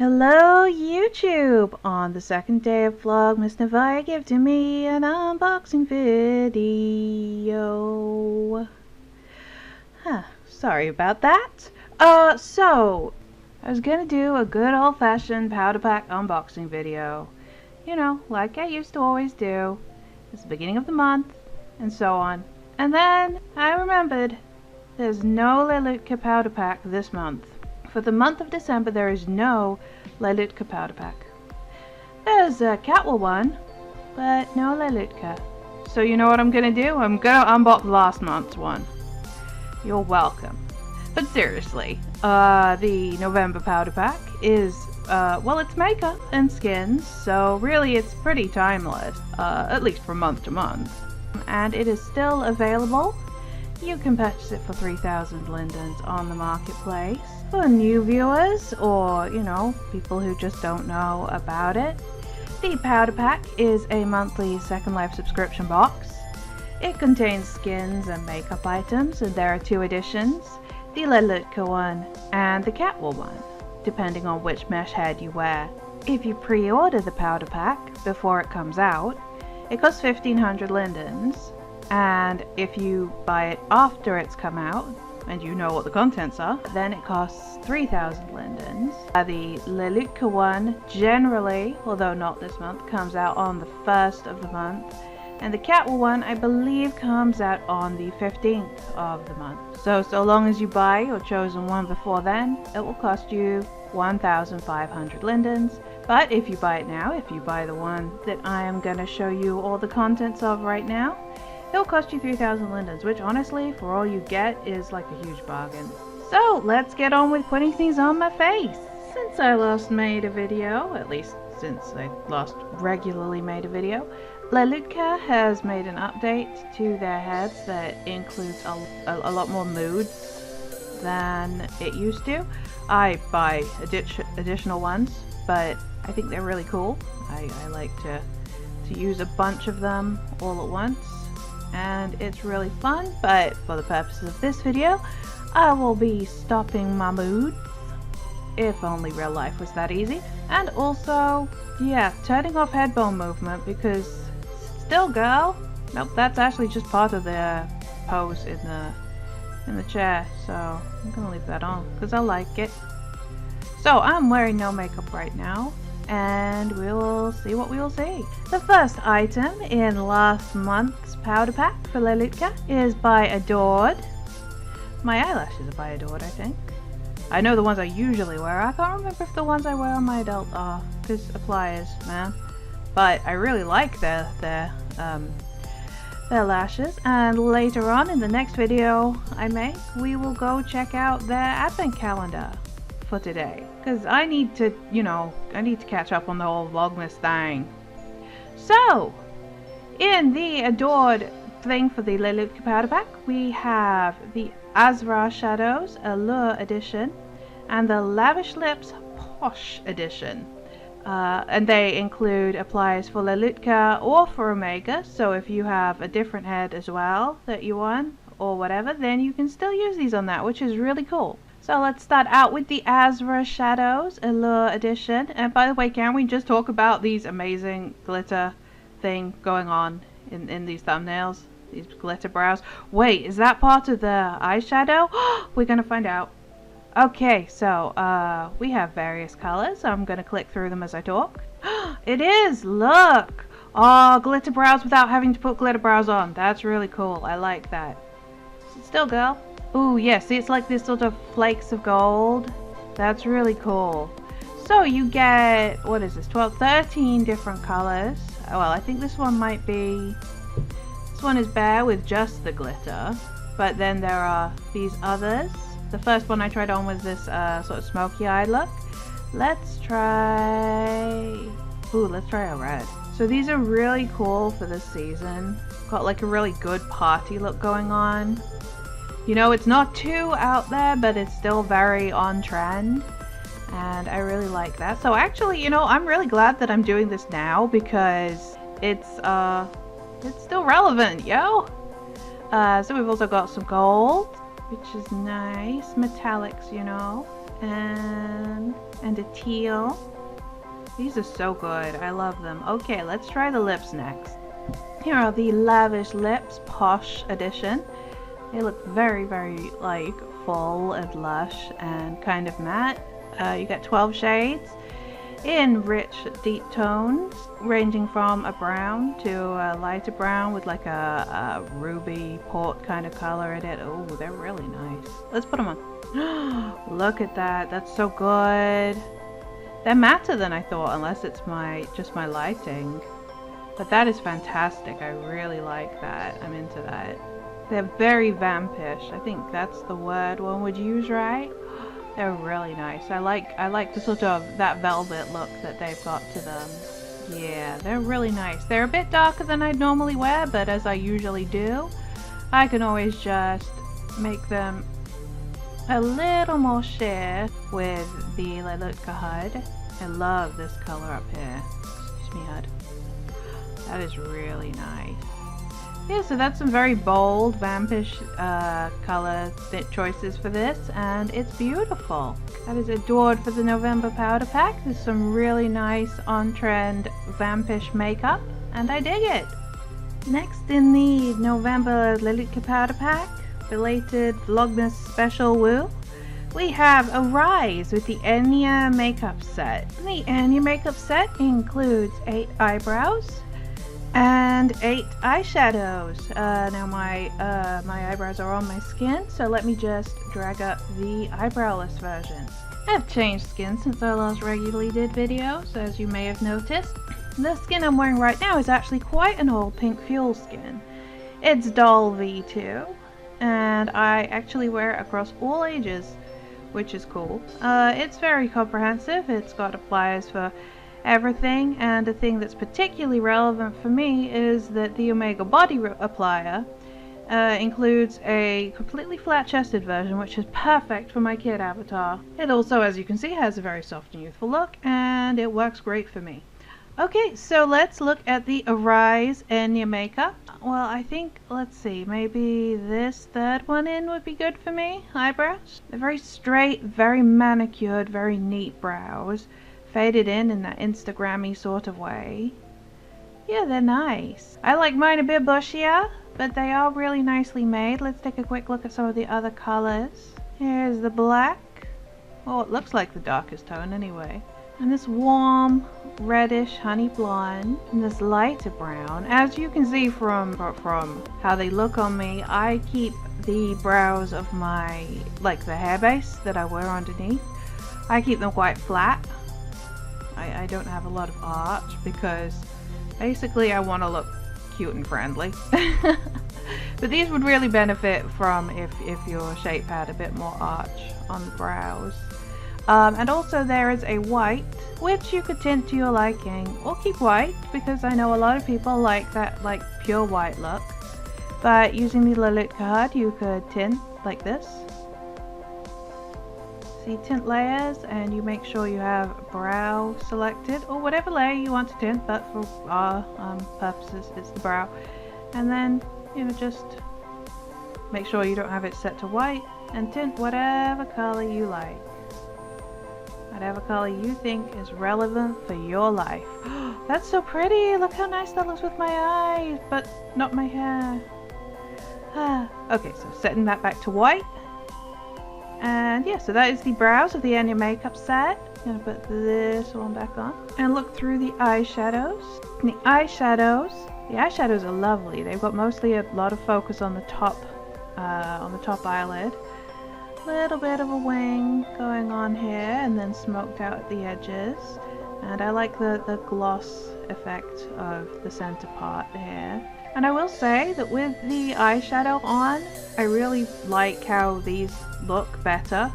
Hello YouTube! On the second day of Vlogmas, Nivaya gave me an unboxing video. Sorry about that. So I was gonna do a good old-fashioned powder pack unboxing video. You know, like I used to always do. It's the beginning of the month, and so on. And then I remembered there's no Lelutka powder pack this month. For the month of December, there is no Lelutka powder pack. There's a Catwell one, but no Lelutka. So you know what I'm gonna do? I'm gonna unbox last month's one. You're welcome. But seriously, the November powder pack is, well, it's makeup and skins, so really it's pretty timeless, at least from month to month. And it is still available. You can purchase it for 3,000 lindens on the marketplace. For new viewers, or, you know, people who just don't know about it, the powder pack is a monthly Second Life subscription box. It contains skins and makeup items, and there are two editions, the Lelutka one and the Catwell one, depending on which mesh head you wear. If you pre-order the powder pack before it comes out, it costs 1,500 lindens, and if you buy it after it's come out, and you know what the contents are, then it costs 3,000 lindens. The Lelutka one generally, although not this month, comes out on the 1st of the month, and the Catwell one I believe comes out on the 15th of the month. So long as you buy your chosen one before then, it will cost you 1,500 lindens. But if you buy it now, if you buy the one that I am going to show you all the contents of right now, it'll cost you 3,000 lindens, which honestly, for all you get, is like a huge bargain. So let's get on with putting things on my face. Since I last made a video, at least since I last regularly made a video, Lelutka has made an update to their heads that includes a lot more moods than it used to. I buy additional ones, but I think they're really cool. I like to use a bunch of them all at once, and it's really fun. But for the purposes of this video, I will be stopping my moods. If only real life was that easy. And also, yeah, turning off head bone movement, because still girl. Nope, that's actually just part of the pose in the chair, so I'm gonna leave that on because I like it. So I'm wearing no makeup right now, and we'll see what we will see. The first item in last month's powder pack for Lelutka is by Adored. My eyelashes are by Adored, I think. I know the ones I usually wear. I can't remember if the ones I wear on my adult are, because appliers, man. But I really like their lashes, and later on in the next video I make, we will go check out their advent calendar for today, because I need to, you know, I need to catch up on the whole Vlogmas thing. So, in the Adored thing for the Lelutka powder pack, we have the Asura Shadows Allure edition and the Lavish Lips Posh edition. And they include appliers for Lelutka or for Omega, so if you have a different head as well that you want or whatever, then you can still use these on that, which is really cool. So let's start out with the Asura Shadows Allure edition. And by the way, can we just talk about these amazing glitter thing going on in these thumbnails? These glitter brows. Wait, is that part of the eyeshadow? We're gonna find out. Okay, so we have various colors. I'm gonna click through them as I talk. It is! Look! Oh, glitter brows without having to put glitter brows on. That's really cool. I like that. Sit still, girl. Ooh, yeah, see, it's like this sort of flakes of gold. That's really cool. So you get, what is this, 13 different colors. Oh, well, I think this one might be, this one is bare with just the glitter, but then there are these others. The first one I tried on was this sort of smoky eye look. Let's try a red. So these are really cool for this season. Got like a really good party look going on. You know, it's not too out there, but it's still very on trend, and I really like that. So actually, you know, I'm really glad that I'm doing this now, because it's still relevant, yo. So we've also got some gold, which is nice, metallics, you know, and a teal. These are so good. I love them. Okay, let's try the lips next. Here are the Lavish Lips Posh Edition. They look very, very like full and lush and kind of matte. You get 12 shades in rich deep tones, ranging from a brown to a lighter brown with like a ruby port kind of color in it. Oh, they're really nice. Let's put them on. Look at that. That's so good. They're matter than I thought, unless it's just my lighting. But that is fantastic. I really like that. I'm into that. They're very vampish. I think that's the word one would use, right? They're really nice. I like the sort of that velvet look that they've got to them. Yeah, they're really nice. They're a bit darker than I'd normally wear, but as I usually do, I can always just make them a little more sheer with the Lelutka HUD. I love this color up here. Excuse me, HUD. That is really nice. Yeah, so that's some very bold, vampish color choices for this, and it's beautiful. That is adored for the November powder pack. There's some really nice on-trend vampish makeup, and I dig it. Next in the November Lelutka powder pack, belated Vlogmas special woo, we have Arise with the Enya makeup set. The Enya makeup set includes 8 eyebrows and 8 eyeshadows. Now my eyebrows are on my skin, so let me just drag up the eyebrowless version. I've changed skin since I last regularly did videos, as you may have noticed. The skin I'm wearing right now is actually quite an old pink fuel skin. It's dull V2, and I actually wear it across all ages, which is cool. It's very comprehensive. It's got appliers for everything, and a thing that's particularly relevant for me is that the Omega Body applier includes a completely flat-chested version, which is perfect for my kid avatar. It also, as you can see, has a very soft and youthful look, and it works great for me. Okay, so let's look at the Arise Enya makeup. Well, I think, let's see, maybe this third one in would be good for me. Eyebrows. They're very straight, very manicured, very neat brows. Faded in that Instagram-y sort of way. Yeah, they're nice. I like mine a bit bushier, but they are really nicely made. Let's take a quick look at some of the other colors. Here's the black. Oh, it looks like the darkest tone anyway. And this warm, reddish honey blonde. And this lighter brown. As you can see from how they look on me, I keep the brows of my, like the hair base that I wear underneath, I keep them quite flat. I don't have a lot of arch because basically I want to look cute and friendly. But these would really benefit from if your shape had a bit more arch on the brows. And also there is a white, which you could tint to your liking, or keep white, because I know a lot of people like that like pure white look. But using the Lelutka HUD, you could tint like this. See, tint layers, and you make sure you have brow selected, or whatever layer you want to tint, but for our purposes it's the brow. And then, you know, just make sure you don't have it set to white, and tint whatever color you like. Whatever color you think is relevant for your life. That's so pretty! Look how nice that looks with my eyes, but not my hair. Okay, so setting that back to white. And yeah, so that is the brows of the Enya makeup set. I'm gonna put this one back on and look through the eyeshadows. And the eyeshadows are lovely. They've got mostly a lot of focus on the top eyelid. Little bit of a wing going on here, and then smoked out at the edges. And I like the gloss effect of the center part here. And I will say that with the eyeshadow on, I really like how these look better,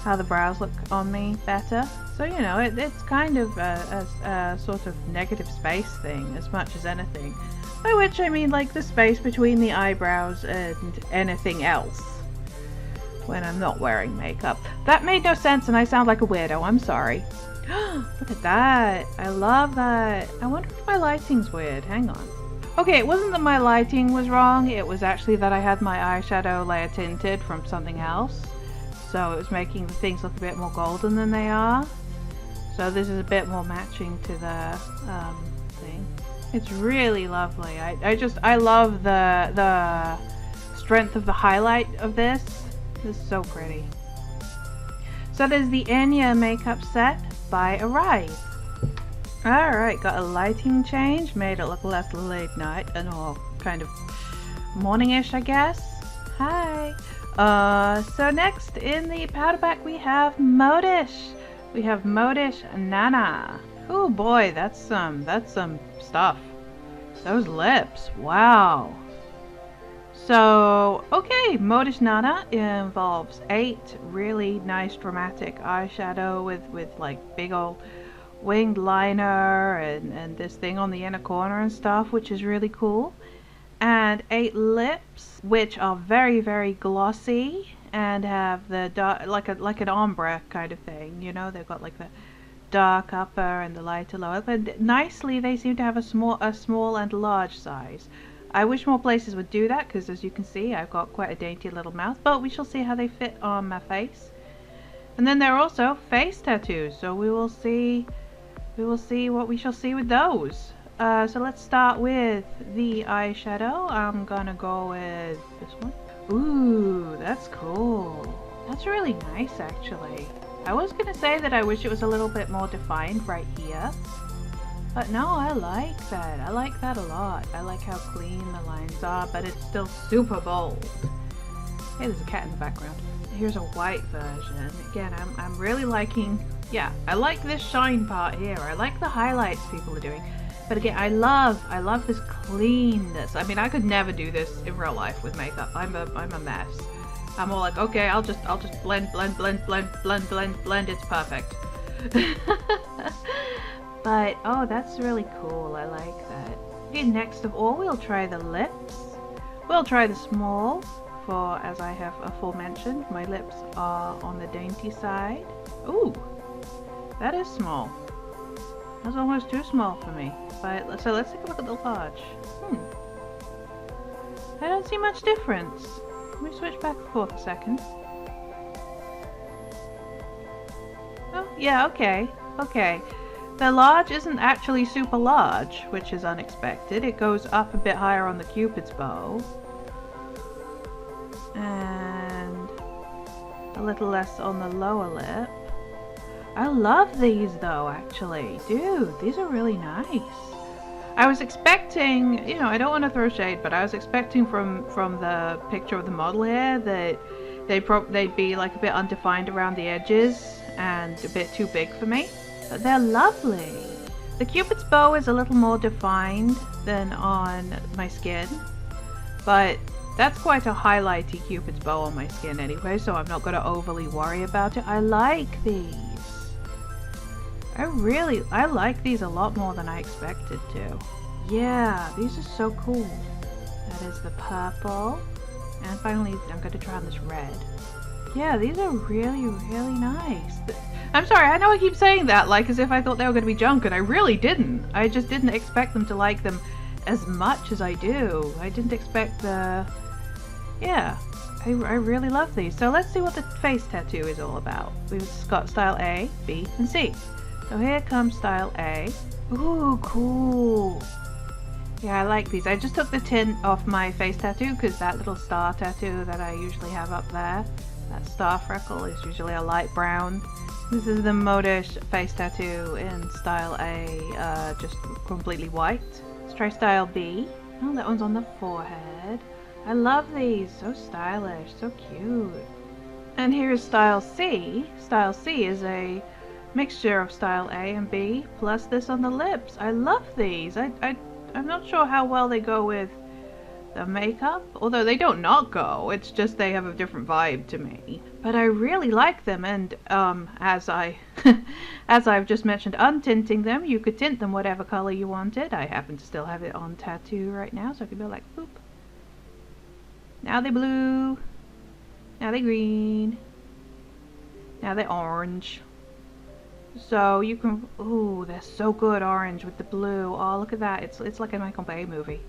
how the brows look on me better. So, you know, it's kind of a sort of negative space thing as much as anything. By which I mean like the space between the eyebrows and anything else when I'm not wearing makeup. That made no sense and I sound like a weirdo, I'm sorry. Look at that, I love that. I wonder if my lighting's weird, hang on. Okay, it wasn't that my lighting was wrong, it was actually that I had my eyeshadow layer tinted from something else. so it was making the things look a bit more golden than they are. So this is a bit more matching to the thing. It's really lovely. I love the strength of the highlight of this. This is so pretty. So there's the Enya makeup set by Arise. Alright, got a lighting change, made it look less late night and all kind of morning-ish, I guess. Hi. So next in the powder pack we have Modish. We have Modish Nana. Oh boy, that's some stuff. Those lips, wow. So, okay, Modish Nana involves 8 really nice dramatic eyeshadow with like big old winged liner and this thing on the inner corner and stuff, which is really cool. And 8 lips, which are very, very glossy and have the dark, like an ombre kind of thing, you know. They've got like the dark upper and the lighter lower, but nicely they seem to have a small and large size. I wish more places would do that, because as you can see I've got quite a dainty little mouth, but we shall see how they fit on my face. And then there are also face tattoos, so we will see what we shall see with those. So let's start with the eyeshadow. I'm gonna go with this one. Ooh, that's cool. That's really nice actually. I was gonna say that I wish it was a little bit more defined right here, but no, I like that. I like that a lot. I like how clean the lines are, but it's still super bold. Hey, there's a cat in the background. Here's a white version. Again, I'm really liking, yeah, I like this shine part here. I like the highlights people are doing. But again, I love this cleanness. I mean, I could never do this in real life with makeup. I'm a mess. I'm all like, okay, I'll just blend, it's perfect. But oh, that's really cool. I like that. Okay, next of all, we'll try the lips. We'll try the small, for as I have aforementioned, my lips are on the dainty side. Ooh, that is small. That's almost too small for me. But so let's take a look at the large. I don't see much difference. Let me switch back and forth a second. Oh, yeah, okay. Okay. The large isn't actually super large, which is unexpected. It goes up a bit higher on the Cupid's bow. And a little less on the lower lip. I love these though, actually. Dude, these are really nice. I was expecting, you know, I don't want to throw shade, but I was expecting from the picture of the model here that they'd be like a bit undefined around the edges and a bit too big for me. But they're lovely. The Cupid's bow is a little more defined than on my skin, but that's quite a highlighty Cupid's bow on my skin anyway, so I'm not going to overly worry about it. I like these. I like these a lot more than I expected to. Yeah, these are so cool. That is the purple. And finally, I'm going to try on this red. Yeah, these are really, really nice. I'm sorry, I know I keep saying that like as if I thought they were going to be junk, and I really didn't. I just didn't expect them to like them as much as I do. I didn't expect the... Yeah, I really love these. So let's see what the face tattoo is all about. We've got style A, B, and C. So here comes style A. Ooh, cool. Yeah, I like these. I just took the tint off my face tattoo because that little star tattoo that I usually have up there, that star freckle, is usually a light brown. This is the Modish face tattoo in style A, just completely white. Let's try style B. Oh, that one's on the forehead. I love these. So stylish, so cute. And here's style C. Style C is a mixture of style A and B plus this on the lips. I love these. I'm not sure how well they go with the makeup, although they don't not go, it's just they have a different vibe to me. But I really like them, and as I've just mentioned, untinting them, you could tint them whatever color you wanted. I happen to still have it on tattoo right now, so I could go like boop. Now they blue, now they green, now they orange. So you can, ooh, they're so good orange with the blue. Oh, look at that. It's like a Michael Bay movie.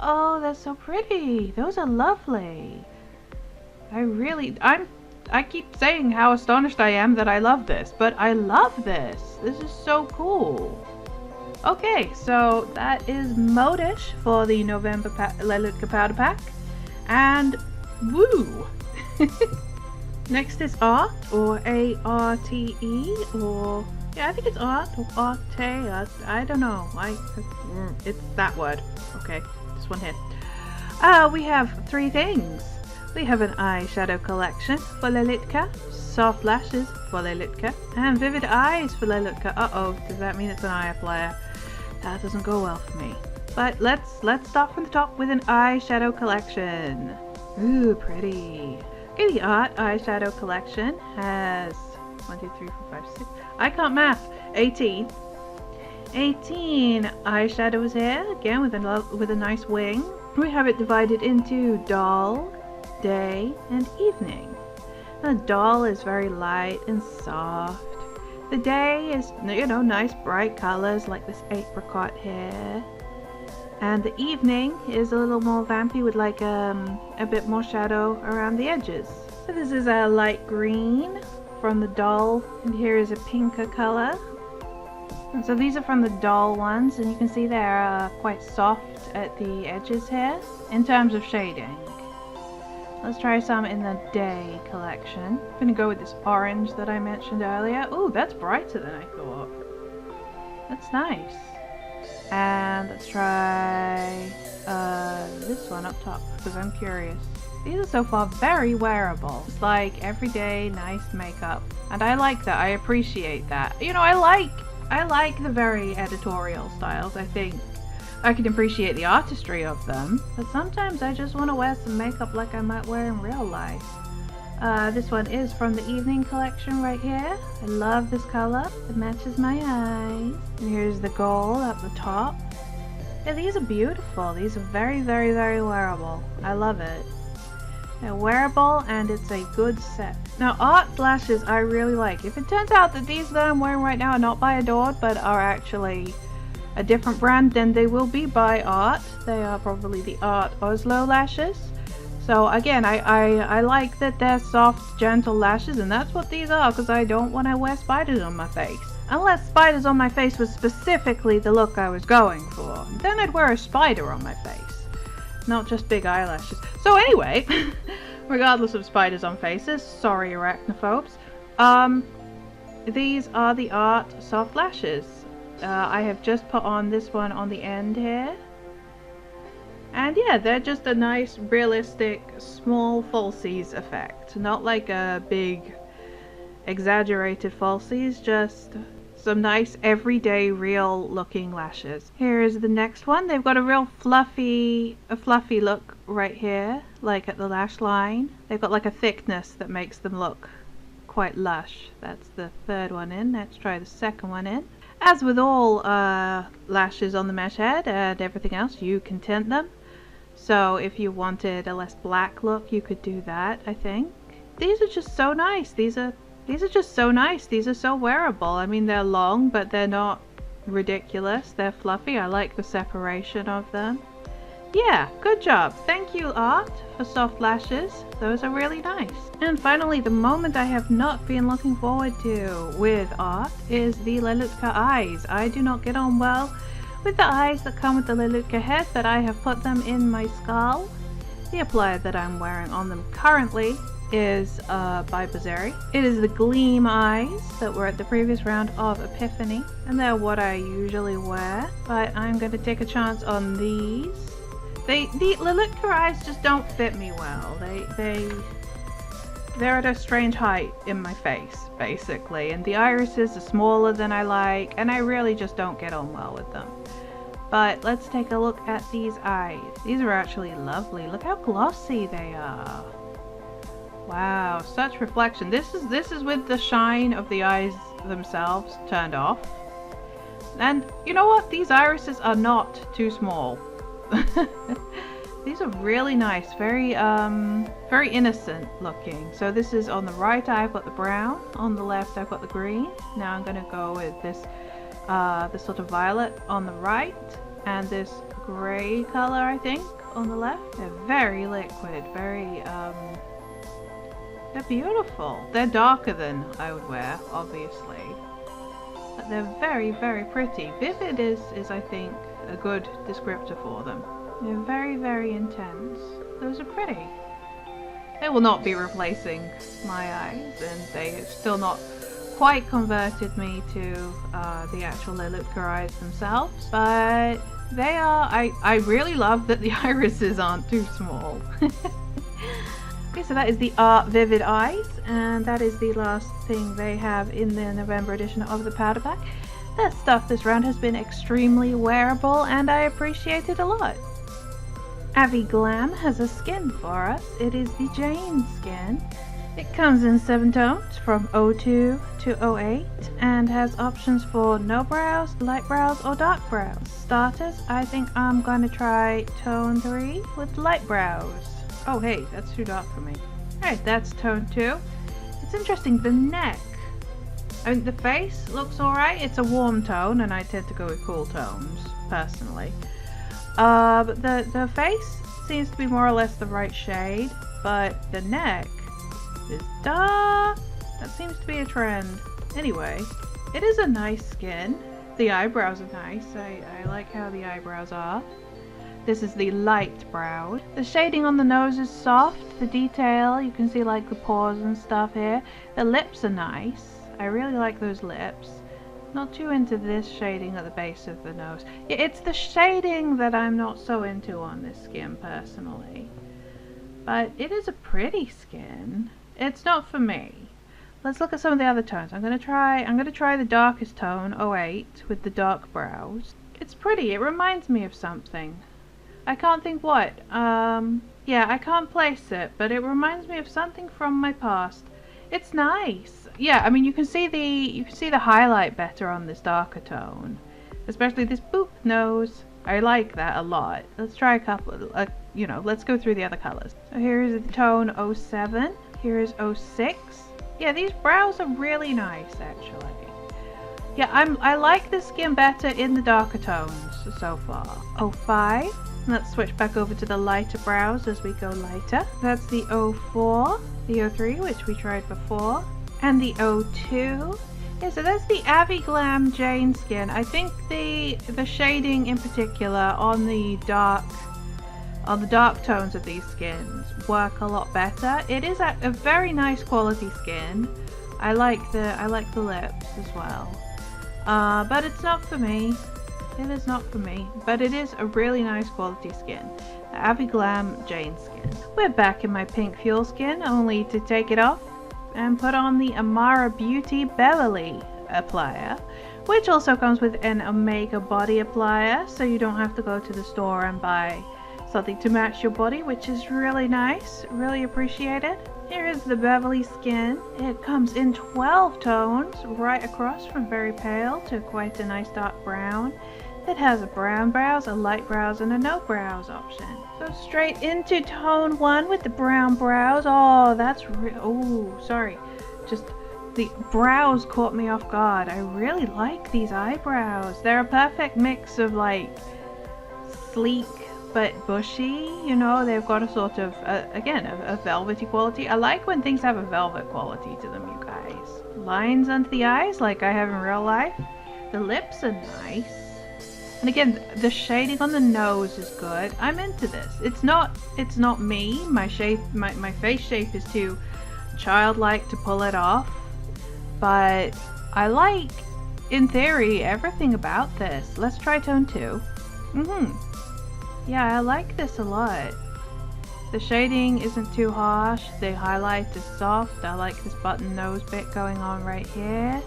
Oh, they're so pretty. Those are lovely. I keep saying how astonished I am that I love this, but I love this. This is so cool. Okay, so that is Modish for the November Lelutka powder pack. And woo! Next is Art, or A-R-T-E, or yeah, I think it's Art or Arte. I don't know. It's that word. Okay, this one here. We have 3 things. We have an eyeshadow collection for Lelutka, soft lashes for Lelutka, and vivid eyes for Lelutka. Uh-oh, does that mean it's an eye applier? That doesn't go well for me. But let's start from the top with an eyeshadow collection. Ooh, pretty. Okay, the Art eyeshadow collection has 1, 2, 3, 4, 5, 6. I can't math. 18 eyeshadows here, again with a nice wing. We have it divided into Doll, Day, and Evening. The Doll is very light and soft. The Day is, you know, nice bright colors like this apricot here. And the Evening is a little more vampy with like a bit more shadow around the edges. So this is a light green from the Doll, and here is a pinker color. And so these are from the Doll ones, and you can see they're quite soft at the edges here in terms of shading. Let's try some in the Day collection. I'm gonna go with this orange that I mentioned earlier. Ooh, that's brighter than I thought. That's nice. And let's try this one up top, because I'm curious. These are so far very wearable. It's like everyday nice makeup. And I like that. I appreciate that. You know, I like the very editorial styles. I think I can appreciate the artistry of them. But sometimes I just want to wear some makeup like I might wear in real life. This one is from the Evening collection right here. I love this color. It matches my eyes. And here's the gold up the top. Yeah, these are beautiful. These are very, very, very wearable. I love it. They're wearable and it's a good set. Now, Art lashes I really like. If it turns out that these that I'm wearing right now are not by Adored but are actually a different brand, then they will be by Art. They are probably the Art Oslo lashes. So again, I like that they're soft, gentle lashes, and that's what these are, because I don't want to wear spiders on my face. Unless spiders on my face was specifically the look I was going for. Then I'd wear a spider on my face, not just big eyelashes. So anyway, regardless of spiders on faces, sorry arachnophobes, these are the Art soft lashes. I have just put on this one on the end here. And yeah, they're just a nice, realistic, small falsies effect. Not like a big, exaggerated falsies, just some nice, everyday, real looking lashes. Here is the next one. They've got a real fluffy look right here, like at the lash line. They've got like a thickness that makes them look quite lush. That's the third one in. Let's try the second one in. As with all lashes on the mesh head and everything else, you can tint them. So if you wanted a less black look, you could do that, I think. These are just so nice. These are just so nice. These are so wearable. I mean, they're long, but they're not ridiculous. They're fluffy. I like the separation of them. Yeah, good job. Thank you, Art, for soft lashes. Those are really nice. And finally, the moment I have not been looking forward to with Art is the Lelutka eyes. I do not get on well with the eyes that come with the Lelutka head, but I have put them in my skull. The applier that I'm wearing on them currently is by Bozzeri. It is the Gleam eyes that were at the previous round of Epiphany, and they're what I usually wear, but I'm going to take a chance on these. The Lelutka eyes just don't fit me well. They're at a strange height in my face, basically, and the irises are smaller than I like, and I really just don't get on well with them. But let's take a look at these eyes. These are actually lovely. Look how glossy they are. Wow, such reflection. This is with the shine of the eyes themselves turned off. And you know what? These irises are not too small. These are really nice, very innocent looking. So this is on the right eye, I've got the brown. On the left, I've got the green. Now I'm gonna go with this sort of violet on the right, and this gray color, I think, on the left. They're very liquid, very They're beautiful. They're darker than I would wear, obviously. But they're very, very pretty. Vivid is I think, a good descriptor for them. They're very, very intense. Those are pretty. They will not be replacing my eyes, and they have still not quite converted me to the actual Lelutka eyes themselves, but they are, I really love that the irises aren't too small. Okay, so that is the Art Vivid Eyes, and that is the last thing they have in the November edition of the powder pack. That stuff this round has been extremely wearable, and I appreciate it a lot. Avi Glam has a skin for us. It is the Jane skin. It comes in 7 tones from 02 to 08 and has options for no brows, light brows or dark brows. Starters, I think I'm going to try tone 3 with light brows. Oh hey, that's too dark for me. Alright, that's tone 2. It's interesting, the neck. I mean, the face looks alright. It's a warm tone and I tend to go with cool tones, personally. But the face seems to be more or less the right shade, but the neck is dark. That seems to be a trend. Anyway, it is a nice skin. The eyebrows are nice. I like how the eyebrows are. This is the light brow. The shading on the nose is soft. The detail, you can see like the pores and stuff here. The lips are nice. I really like those lips. Not too into this shading at the base of the nose. Yeah, it's the shading that I'm not so into on this skin personally. But it is a pretty skin. It's not for me. Let's look at some of the other tones. I'm gonna try the darkest tone, 08, with the dark brows. It's pretty. It reminds me of something. I can't think what. Yeah, I can't place it, but it reminds me of something from my past. It's nice. Yeah, I mean you can see the highlight better on this darker tone, especially this boop nose. I like that a lot. Let's try a couple. You know, let's go through the other colors. So here is the tone 07. Here is 06. Yeah, these brows are really nice actually. Yeah, I like the skin better in the darker tones so far. 05. Let's switch back over to the lighter brows as we go lighter. That's the 04, the 03, which we tried before, and the 02. Yeah, so that's the Avi Glam Jane skin. I think the shading in particular on the dark tones of these skins work a lot better. It is a very nice quality skin. I like the lips as well. But it's not for me. It is not for me, but it is a really nice quality skin. The Avi Glam Jane skin. We're back in my pink Fuel skin, only to take it off and put on the Kalamata Beauty Beverly applier, which also comes with an Omega body applier, so you don't have to go to the store and buy something to match your body, which is really nice. Really appreciate it. Here is the Beverly skin. It comes in 12 tones right across from very pale to quite a nice dark brown. It has a brown brows, a light brows, and a no brows option. So straight into tone 1 with the brown brows. Oh, that's oh, sorry. Just the brows caught me off guard. I really like these eyebrows. They're a perfect mix of like sleek but bushy, you know. They've got a sort of, again, a velvety quality. I like when things have a velvet quality to them, you guys. Lines under the eyes like I have in real life. The lips are nice. And again, the shading on the nose is good. I'm into this. It's not me. My shape, my face shape is too childlike to pull it off. But I like, in theory, everything about this. Let's try tone 2. Yeah, I like this a lot. The shading isn't too harsh. The highlight is soft. I like this button nose bit going on right here.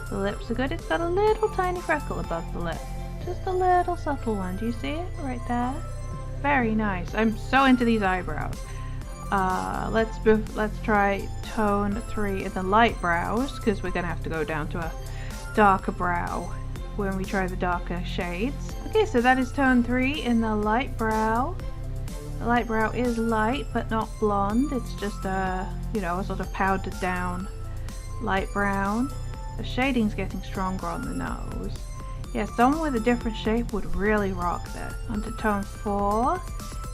The lips are good. It's got a little tiny freckle above the lip. Just a little subtle one. Do you see it? Right there. Very nice. I'm so into these eyebrows. Let's try tone 3 in the light brows, because we're going to have to go down to a darker brow when we try the darker shades. Okay, so that is tone 3 in the light brow. The light brow is light but not blonde. It's just a, you know, a sort of powdered down light brown. The shading's getting stronger on the nose. Yeah, someone with a different shape would really rock this. Onto tone 4.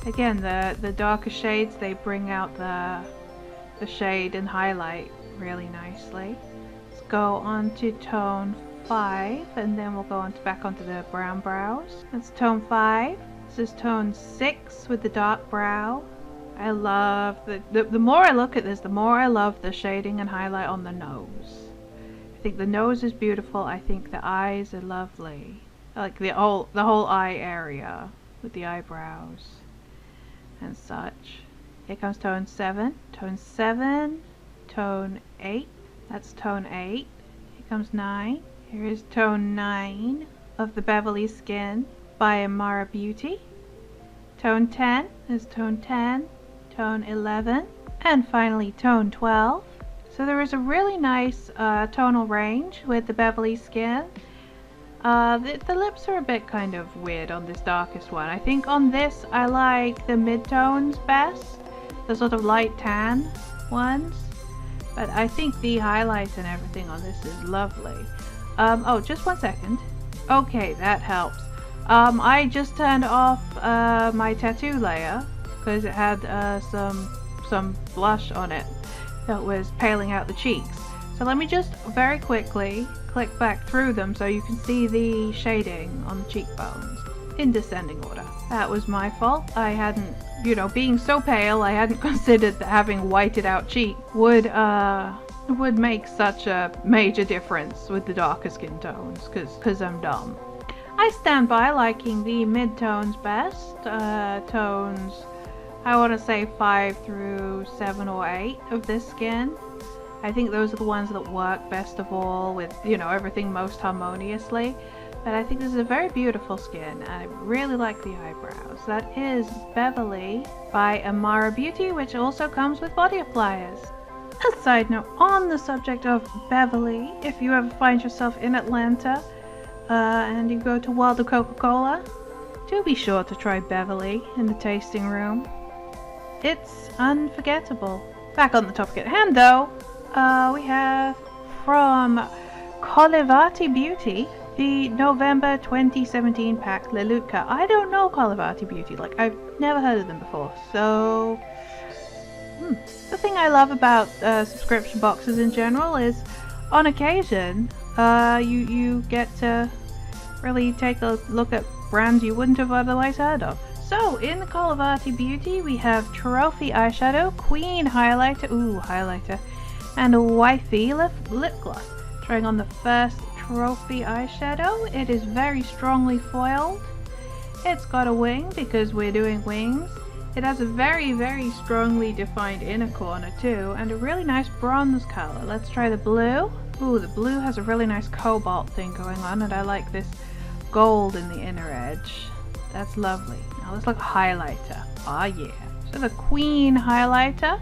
Again, the darker shades, they bring out the the shade and highlight really nicely. Let's go on to tone 5, and then we'll go on back onto the brown brows. That's tone 5. This is tone 6 with the dark brow. I love the more I look at this, the more I love the shading and highlight on the nose. I think the nose is beautiful. I think the eyes are lovely. I like the whole eye area with the eyebrows and such. Here comes tone 7, tone 7, tone 8. That's tone 8. Here comes 9. Here is tone 9 of the Beverly Skin by Kalamata Beauty. Tone 10 is tone 10. Tone 11, and finally tone 12. So there is a really nice tonal range with the Beverly Skin. The lips are a bit kind of weird on this darkest one. I think on this I like the mid-tones best, the sort of light tan ones, but I think the highlights and everything on this is lovely. Oh, just one second. Okay, that helps. I just turned off my tattoo layer because it had some blush on it that was paling out the cheeks. So let me just very quickly click back through them so you can see the shading on the cheekbones in descending order. That was my fault. I hadn't, you know, being so pale, I hadn't considered that having whited out cheek would make such a major difference with the darker skin tones, because I'm dumb. I stand by liking the mid-tones best. Tones, I want to say 5 through 7 or 8 of this skin. I think those are the ones that work best of all with, you know, everything most harmoniously. But I think this is a very beautiful skin, and I really like the eyebrows. That is Beverly by Kalamata Beauty, which also comes with body appliers. A side note on the subject of Beverly, if you ever find yourself in Atlanta and you go to World of Coca-Cola, do be sure to try Beverly in the tasting room. It's unforgettable. Back on the topic at hand though, we have from Kalamata Beauty the November 2017 pack Lelutka. I don't know Kalamata Beauty, like I've never heard of them before, so the thing I love about subscription boxes in general is on occasion you get to really take a look at brands you wouldn't have otherwise heard of. So in the Kalamata Beauty we have Trophy Eyeshadow, Queen Highlighter, and a Wifey Lip Gloss. Trying on the first Trophy Eyeshadow, it is very strongly foiled. It's got a wing because we're doing wings. It has a very, very strongly defined inner corner too, and a really nice bronze color. Let's try the blue. Ooh, the blue has a really nice cobalt thing going on, and I like this gold in the inner edge. That's lovely. Now let's look at highlighter. Ah yeah. So the Queen Highlighter.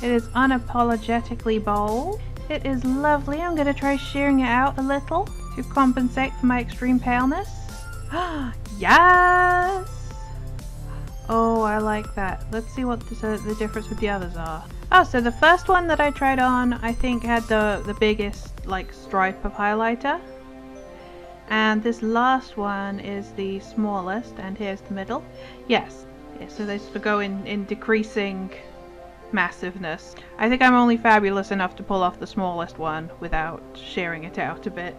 It is unapologetically bold. It is lovely. I'm going to try shearing it out a little to compensate for my extreme paleness. Yes! Oh, I like that. Let's see what the difference with the others are. Oh, so the first one that I tried on, I think had the biggest like stripe of highlighter. And this last one is the smallest, and here's the middle. Yes, yeah, so they sort of go in decreasing massiveness. I think I'm only fabulous enough to pull off the smallest one without shearing it out a bit.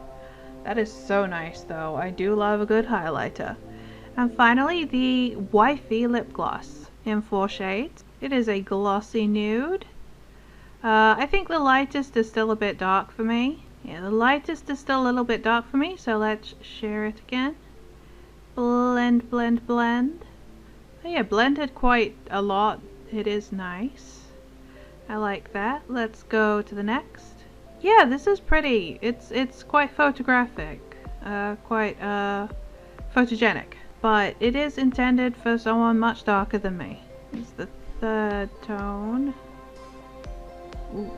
That is so nice though. I do love a good highlighter. And finally the Wifey Lip Gloss in 4 shades. It is a glossy nude. I think the lightest is still a bit dark for me. Yeah, the lightest is still a little bit dark for me, so let's share it again. Blend, blend, blend. Oh yeah, blended quite a lot. It is nice. I like that. Let's go to the next. Yeah, this is pretty. It's quite photographic, quite photogenic, but it is intended for someone much darker than me. It's the 3rd tone. Ooh.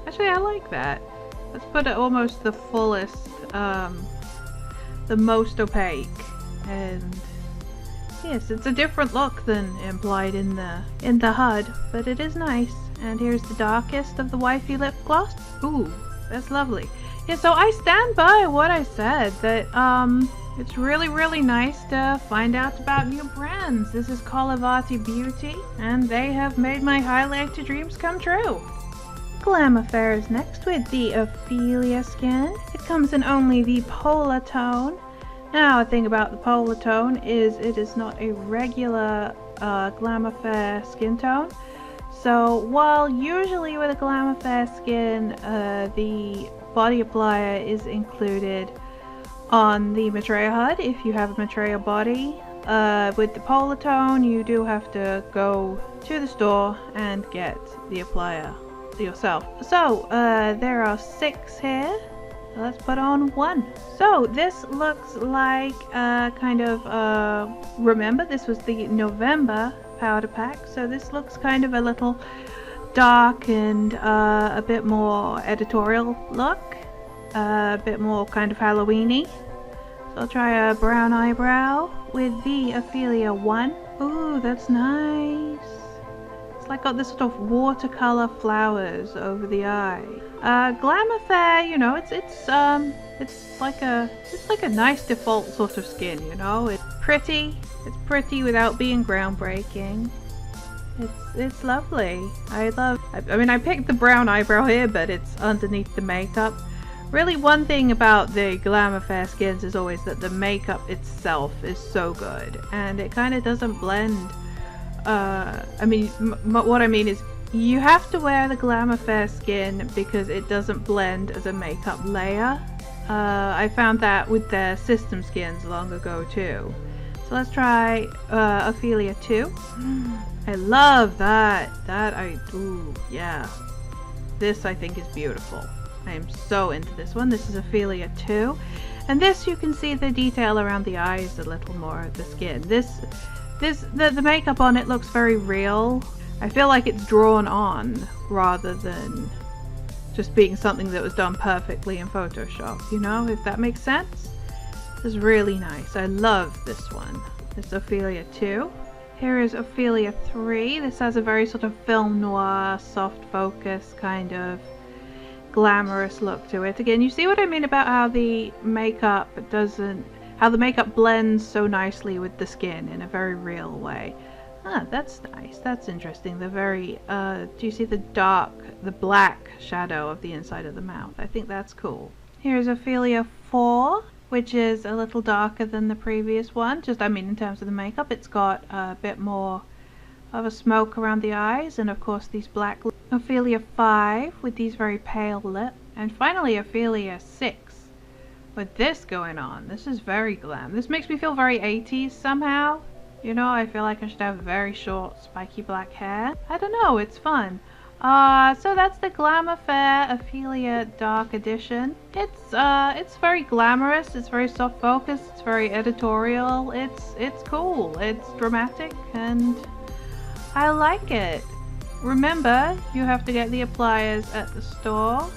Actually, I like that. Let's put it almost the fullest, the most opaque, and yes, it's a different look than implied in the HUD, but it is nice. And here's the darkest of the Wifey Lip Gloss. Ooh, that's lovely. Yeah, so I stand by what I said, that It's really nice to find out about new brands. This is Kalamata Beauty, and they have made my highlighter dreams come true. Glam Affairs next with the Ophelia skin. It comes in only the Polar tone. Now, the thing about the Polar tone is it is not a regular Glam Affair skin tone. So while usually with a Glam Affair skin, the body applier is included on the Maitreya HUD if you have a Maitreya body, with the Polar tone you do have to go to the store and get the applier yourself. So there are 6 here. Let's put on 1. So this looks like kind of remember this was the November powder pack, so this looks kind of a little dark and a bit more editorial look, a bit more kind of Halloween-y. So I'll try a brown eyebrow with the Ophelia 1. Ooh, that's nice. It's like got this sort of watercolor flowers over the eye. Glam Affair, you know, it's like a nice default sort of skin, you know. It's pretty without being groundbreaking. It's lovely. I mean, I picked the brown eyebrow here, but it's underneath the makeup. Really, one thing about the Glam Affair skins is always that the makeup itself is so good, and it kind of doesn't blend. I mean, what I mean is you have to wear the Glam Affair skin because it doesn't blend as a makeup layer. I found that with their system skins long ago too. So let's try Ophelia 2. I love that. Ooh, yeah. This I think is beautiful. I am so into this one. This is Ophelia 2. And this you can see the detail around the eyes a little more of the skin. The makeup on it looks very real. I feel like it's drawn on rather than just being something that was done perfectly in Photoshop, you know, if that makes sense. This is really nice. I love this one. This is Ophelia 2. Here is Ophelia 3. This has a very sort of film noir, soft focus kind of glamorous look to it. Again, you see what I mean about how the makeup blends so nicely with the skin in a very real way. Ah, that's nice. That's interesting. The very, do you see the black shadow of the inside of the mouth? I think that's cool. Here's Ophelia 4, which is a little darker than the previous one. Just, I mean, in terms of the makeup, it's got a bit more of a smoke around the eyes, and of course these black lips. Ophelia 5 with these very pale lips, and finally Ophelia 6 with this going on. This is very glam. This makes me feel very 80s somehow. You know, I feel like I should have very short, spiky black hair. I don't know, it's fun. So that's the Glam Affair Ophelia Dark Edition. It's very glamorous, it's very soft focus, it's very editorial, it's cool, it's dramatic, and I like it. Remember, you have to get the appliers at the store,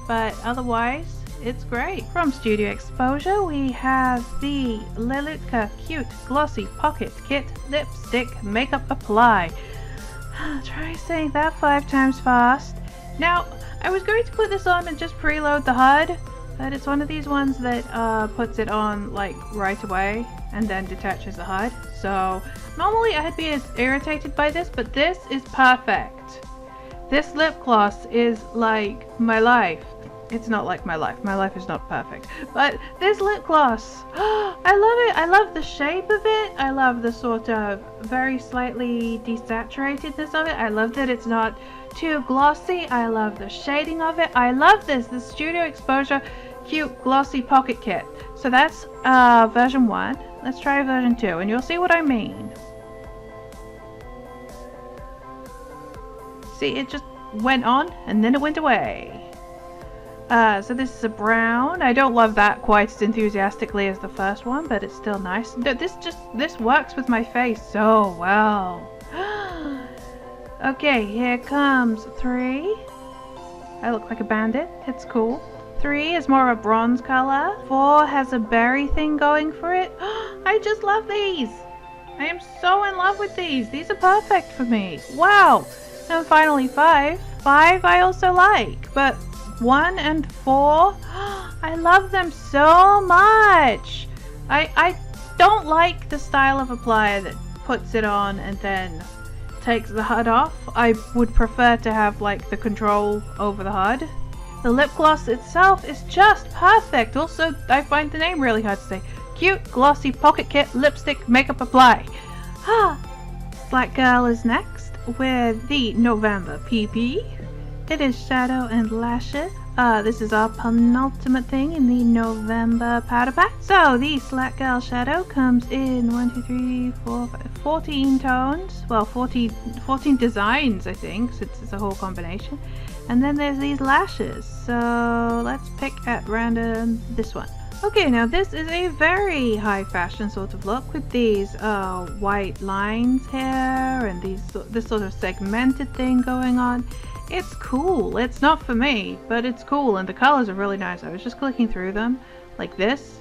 but otherwise, it's great. From Studio Exposure, we have the Lelutka Cute Glossy Pocket Kit Lipstick Makeup Apply. Try saying that 5 times fast. Now, I was going to put this on and just preload the HUD, but it's one of these ones that puts it on like right away and then detaches the HUD. So normally I'd be irritated by this, but this is perfect. This lip gloss is like my life. It's not like my life. My life is not perfect. But this lip gloss, I love it. I love the shape of it. I love the sort of very slightly desaturatedness of it. I love that it's not too glossy. I love the shading of it. I love this. The Studio Exposure Cute Glossy Pocket Kit. So that's version 1. Let's try version 2 and you'll see what I mean. See, it just went on and then it went away. So this is a brown. I don't love that quite as enthusiastically as the first one, but it's still nice. This works with my face so well. Okay, here comes 3. I look like a bandit. It's cool. 3 is more of a bronze color. 4 has a berry thing going for it. I just love these. I am so in love with these. These are perfect for me. Wow. And finally 5. 5 I also like, but 1 and 4, I love them so much. I don't like the style of applier that puts it on and then takes the HUD off. I would prefer to have like the control over the HUD. The lip gloss itself is just perfect. Also, I find the name really hard to say. Cute, glossy pocket kit lipstick makeup apply. Black Girl is next with the November PP. It is shadow and lashes. This is our penultimate thing in the November powder pack. So the Slack Girl shadow comes in 14 tones. Well, 14 designs, I think, since it's a whole combination. And then there's these lashes. So let's pick at random this one. Okay, now this is a very high fashion sort of look with these white lines here and this sort of segmented thing going on. It's cool. It's not for me, but it's cool, and the colors are really nice. I was just clicking through them. Like this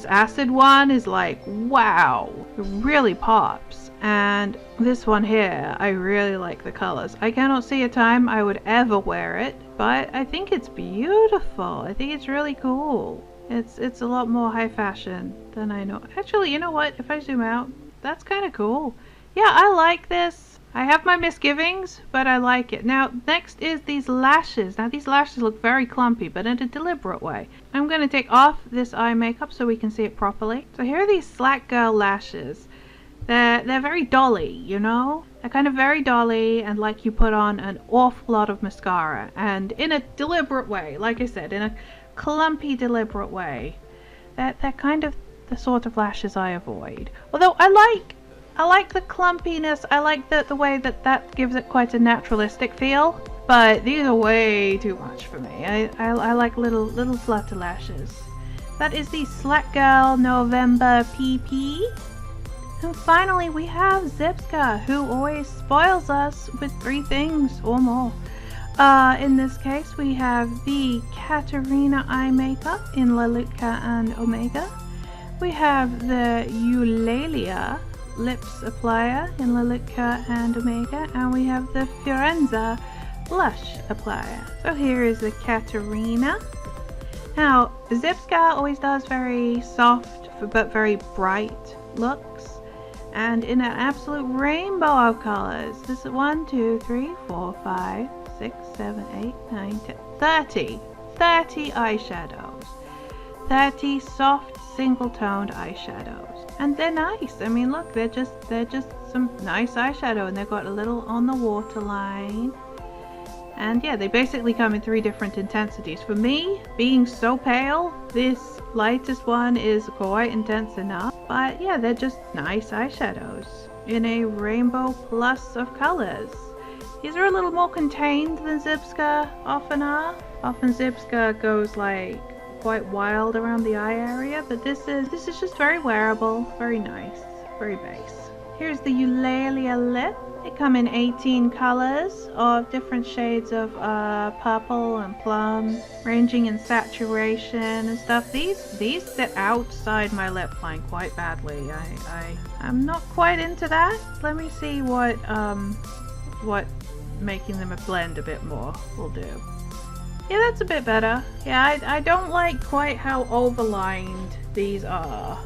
acid one is like, wow, it really pops. And this one here, I really like the colors. I cannot see a time I would ever wear it, but I think it's beautiful. I think it's really cool. It's a lot more high fashion than I know. Actually, you know what? If I zoom out, that's kind of cool. Yeah, I like this. I have my misgivings, but I like it. Now, next is these lashes. Now, these lashes look very clumpy, but in a deliberate way. I'm going to take off this eye makeup so we can see it properly. So here are these Slack Girl lashes. They're very dolly, you know? They're kind of very dolly and like you put on an awful lot of mascara. And in a deliberate way, like I said, in a clumpy, deliberate way. They're kind of the sort of lashes I avoid. Although I like the clumpiness. I like the way that gives it quite a naturalistic feel. But these are way too much for me. I like little flutter lashes. That is the Slack Girl November PP. And finally we have Zipska, who always spoils us with 3 things or more. In this case we have the Katarina eye makeup in Lelutka and Omega. We have the Eulalia lips applier in Lelutka and Omega, and we have the Firenze blush applier. So here is the Katarina. Now Zipska always does very soft but very bright looks, and in an absolute rainbow of colors. This is 1, 2, 3, 4, 5, 6, 7, 8, 9, 10, 30 eyeshadows. 30 soft single-toned eyeshadows. And they're nice. I mean, look, they're just some nice eyeshadow, and they've got a little on the waterline. And yeah, they basically come in 3 different intensities. For me, being so pale, this lightest one is quite intense enough. But yeah, they're just nice eyeshadows in a rainbow plus of colors. These are a little more contained than Zipska often are. Often Zipska goes like quite wild around the eye area, but this is just very wearable, very nice, very base. Here's the Eulalia lip. They come in 18 colors of different shades of purple and plum, ranging in saturation and stuff. These sit outside my lip line quite badly. I'm not quite into that. Let me see what making them a blend a bit more will do. Yeah, that's a bit better. Yeah, I don't like quite how overlined these are.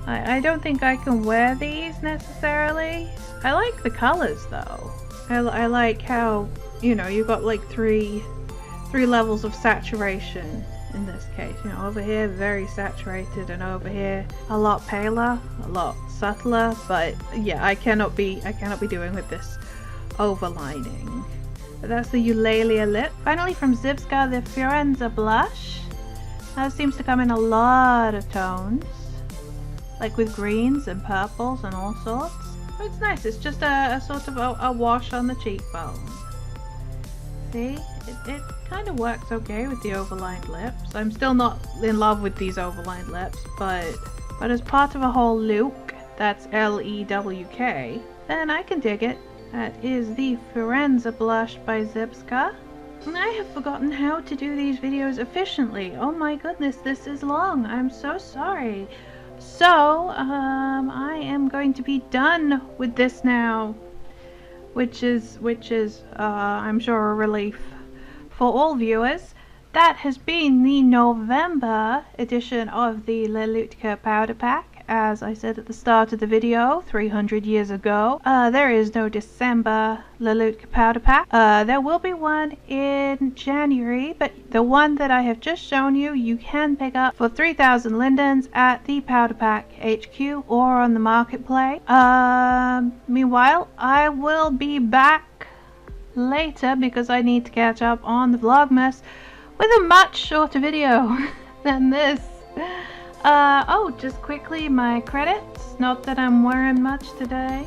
I don't think I can wear these necessarily. I like the colors though. I like how, you know, you've got like three levels of saturation in this case. You know, over here very saturated, and over here a lot paler, a lot subtler. But yeah, I cannot be doing with this overlining. But that's the Eulalia lip. Finally from Zipska, the Firenze blush. That seems to come in a lot of tones, like with greens and purples and all sorts. But it's nice. It's just a sort of a wash on the cheekbone. See, it kind of works okay with the overlined lips. I'm still not in love with these overlined lips, but as part of a whole look that's L-E-W-K, then I can dig it. That is the Firenze blush by Zipska. And I have forgotten how to do these videos efficiently. Oh my goodness, this is long. I'm so sorry. So, I am going to be done with this now, which is I'm sure a relief for all viewers. that has been the November edition of the Lelutka powder pack. As I said at the start of the video, 300 years ago, there is no December Lelutka powder pack. There will be one in January, but the one that I have just shown you, you can pick up for 3,000 lindens at the Powder Pack HQ or on the marketplace. Meanwhile, I will be back later because I need to catch up on the Vlogmas with a much shorter video than this. Oh, just quickly, my credits. Not that I'm wearing much today.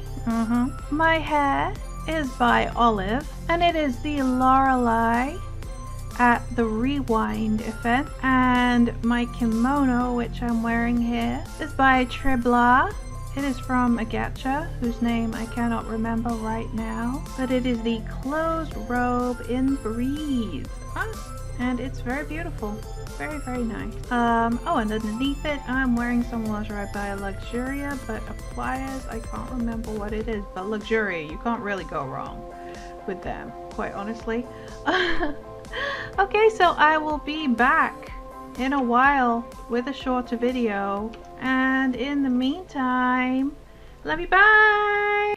My hair is by Olive, and it is the Lorelei at the Rewind event. And my kimono, which I'm wearing here, is by Trebla. It is from Agacha, whose name I cannot remember right now, but it is the closed robe in Breeze. And it's very beautiful. Very, very nice. Oh, and underneath it, I'm wearing some lingerie by Luxuria, but Appliers, I can't remember what it is, but Luxuria, you can't really go wrong with them, quite honestly. Okay, so I will be back in a while with a shorter video, and in the meantime, love you, bye!